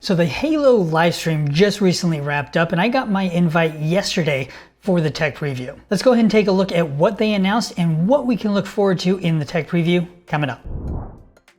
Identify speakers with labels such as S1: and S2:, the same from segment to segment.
S1: So the Halo live stream just recently wrapped up and I got my invite yesterday for the tech preview. Let's go ahead and take a look at what they announced and what we can look forward to in the tech preview coming up.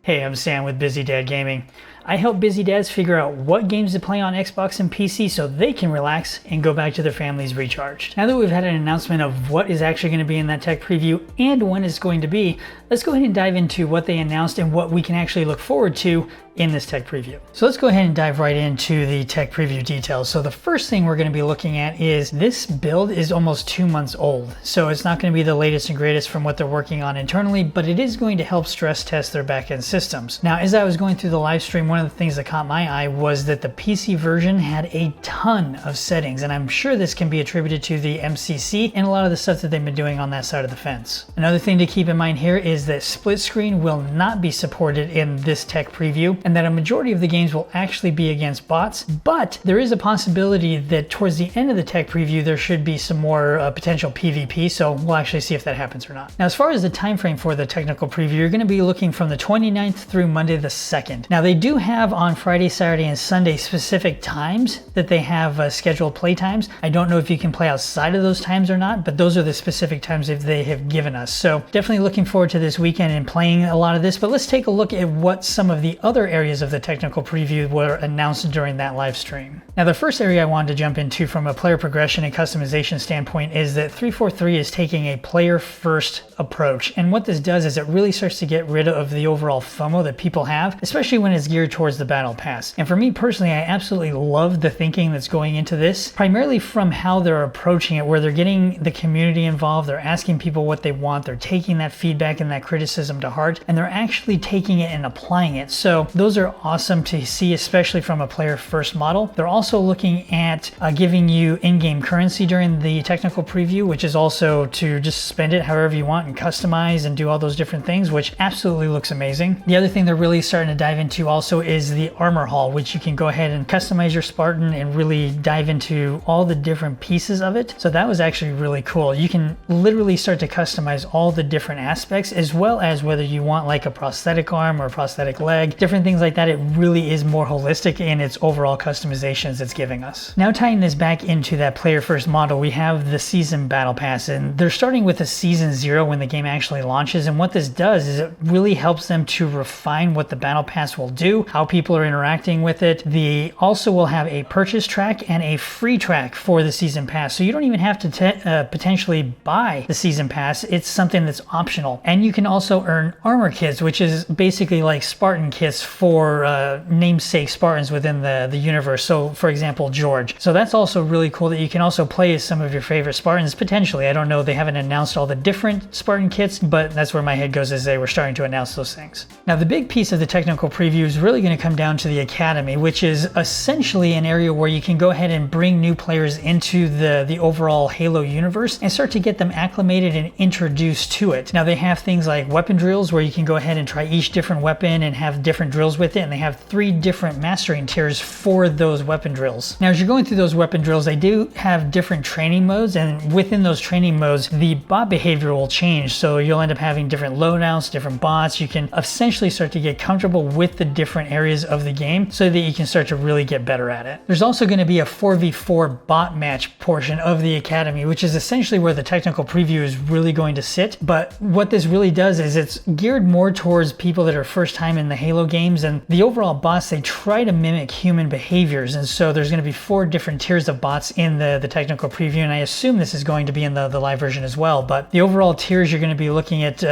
S1: Hey, I'm Sam with Busy Dad Gaming. I help busy dads figure out what games to play on Xbox and PC so they can relax and go back to their families recharged. Now that we've had an announcement of what is actually going to be in that tech preview and when it's going to be, let's go ahead and dive into what they announced and what we can actually look forward to in this tech preview. So let's go ahead and dive right into the tech preview details. So the first thing we're going to be looking at is this build is almost 2 months old. So it's not going to be the latest and greatest from what they're working on internally, but it is going to help stress test their backend systems. Now, as I was going through the live stream, one of the things that caught my eye was that the PC version had a ton of settings, and I'm sure this can be attributed to the MCC and a lot of the stuff that they've been doing on that side of the fence. Another thing to keep in mind here is that split screen will not be supported in this tech preview, and that a majority of the games will actually be against bots, but there is a possibility that towards the end of the tech preview there should be some more potential PvP, so we'll actually see if that happens or not. Now, as far as the time frame for the technical preview, you're going to be looking from the 29th through Monday the 2nd. Now, they do have on Friday, Saturday, and Sunday specific times that they have scheduled play times. I don't know if you can play outside of those times or not, but those are the specific times that they have given us. So definitely looking forward to this weekend and playing a lot of this, but let's take a look at what some of the other areas of the technical preview were announced during that live stream. Now, the first area I wanted to jump into from a player progression and customization standpoint is that 343 is taking a player first approach. And what this does is it really starts to get rid of the overall FOMO that people have, especially when it's geared towards the battle pass. And for me personally, I absolutely love the thinking that's going into this, primarily from how they're approaching it, where they're getting the community involved, they're asking people what they want, they're taking that feedback and that criticism to heart, and they're actually taking it and applying it. So those are awesome to see, especially from a player first model. They're also looking at giving you in-game currency during the technical preview, which is also to just spend it however you want and customize and do all those different things, which absolutely looks amazing. The other thing they're really starting to dive into also is the armor hall, which you can go ahead and customize your Spartan and really dive into all the different pieces of it. So that was actually really cool. You can literally start to customize all the different aspects, as well as whether you want like a prosthetic arm or a prosthetic leg, different things like that. It really is more holistic in its overall customizations it's giving us. Now, tying this back into that player first model, we have the season battle pass, and they're starting with a season 0 when the game actually launches. And what this does is it really helps them to refine what the battle pass will do, how people are interacting with it. They also will have a purchase track and a free track for the season pass. So you don't even have to potentially buy the season pass. It's something that's optional. And you can also earn armor kits, which is basically like Spartan kits for namesake Spartans within the universe. So for example, George. So that's also really cool that you can also play as some of your favorite Spartans potentially. I don't know, they haven't announced all the different Spartan kits, but that's where my head goes as they were starting to announce those things. Now, the big piece of the technical preview is really going to come down to the Academy, which is essentially an area where you can go ahead and bring new players into the overall Halo universe and start to get them acclimated and introduced to it. Now, they have things like weapon drills where you can go ahead and try each different weapon and have different drills with it, and they have 3 different mastering tiers for those weapon drills. Now, as you're going through those weapon drills, they do have different training modes, and within those training modes, the bot behavior will change. So you'll end up having different loadouts, different bots. You can essentially start to get comfortable with the different areas of the game so that you can start to really get better at it. There's also going to be a 4v4 bot match portion of the Academy, which is essentially where the technical preview is really going to sit. But what this really does is it's geared more towards people that are first time in the Halo games, and the overall bots, they try to mimic human behaviors. And so there's going to be 4 different tiers of bots in the technical preview, and I assume this is going to be in the live version as well. But the overall tiers, you're going to be looking at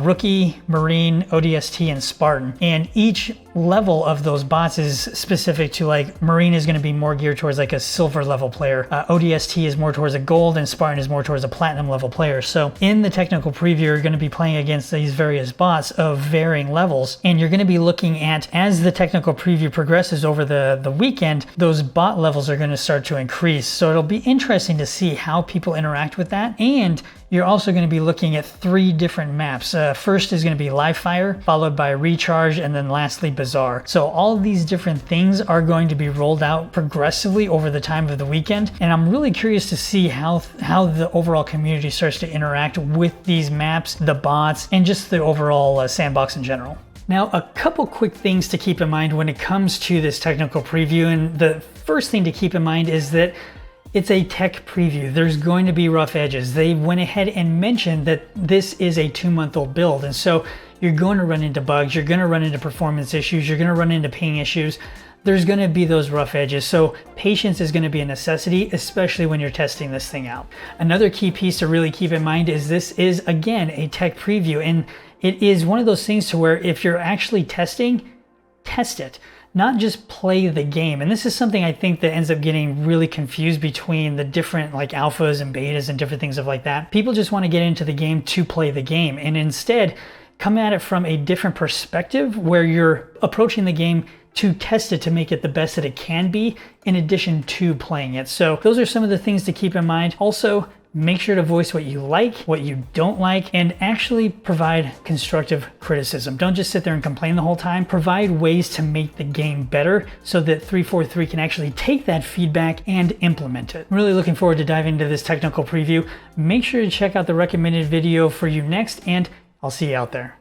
S1: Rookie, Marine, ODST, and Spartan. And each level of those bots is specific to, like, Marine is going to be more geared towards like a silver level player. ODST is more towards a gold, and Spartan is more towards a platinum level player. So in the technical preview, you're going to be playing against these various bots of varying levels, and you're going to be looking at, as the technical preview progresses over the weekend, those bot levels are going to start to increase. So it'll be interesting to see how people interact with that. And you're also going to be looking at 3 different maps. First is going to be Live Fire, followed by Recharge, and then lastly Bazaar. So all of these different things are going to be rolled out progressively over the time of the weekend, and I'm really curious to see how the overall community starts to interact with these maps, the bots, and just the overall sandbox in general. Now, a couple quick things to keep in mind when it comes to this technical preview, and the first thing to keep in mind is that it's a tech preview. There's going to be rough edges. They went ahead and mentioned that this is a 2-month-old build, and so you're going to run into bugs, you're going to run into performance issues, you're going to run into ping issues. There's going to be those rough edges, so patience is going to be a necessity, especially when you're testing this thing out. Another key piece to really keep in mind is this is, again, a tech preview, and it is one of those things to where if you're actually testing, test it, not just play the game. And this is something I think that ends up getting really confused between the different like alphas and betas and different things like that. People just want to get into the game to play the game, and instead come at it from a different perspective where you're approaching the game to test it to make it the best that it can be in addition to playing it. So those are some of the things to keep in mind. Also, make sure to voice what you like, what you don't like, and actually provide constructive criticism. Don't just sit there and complain the whole time. Provide ways to make the game better so that 343 can actually take that feedback and implement it. I'm really looking forward to diving into this technical preview. Make sure to check out the recommended video for you next, and I'll see you out there.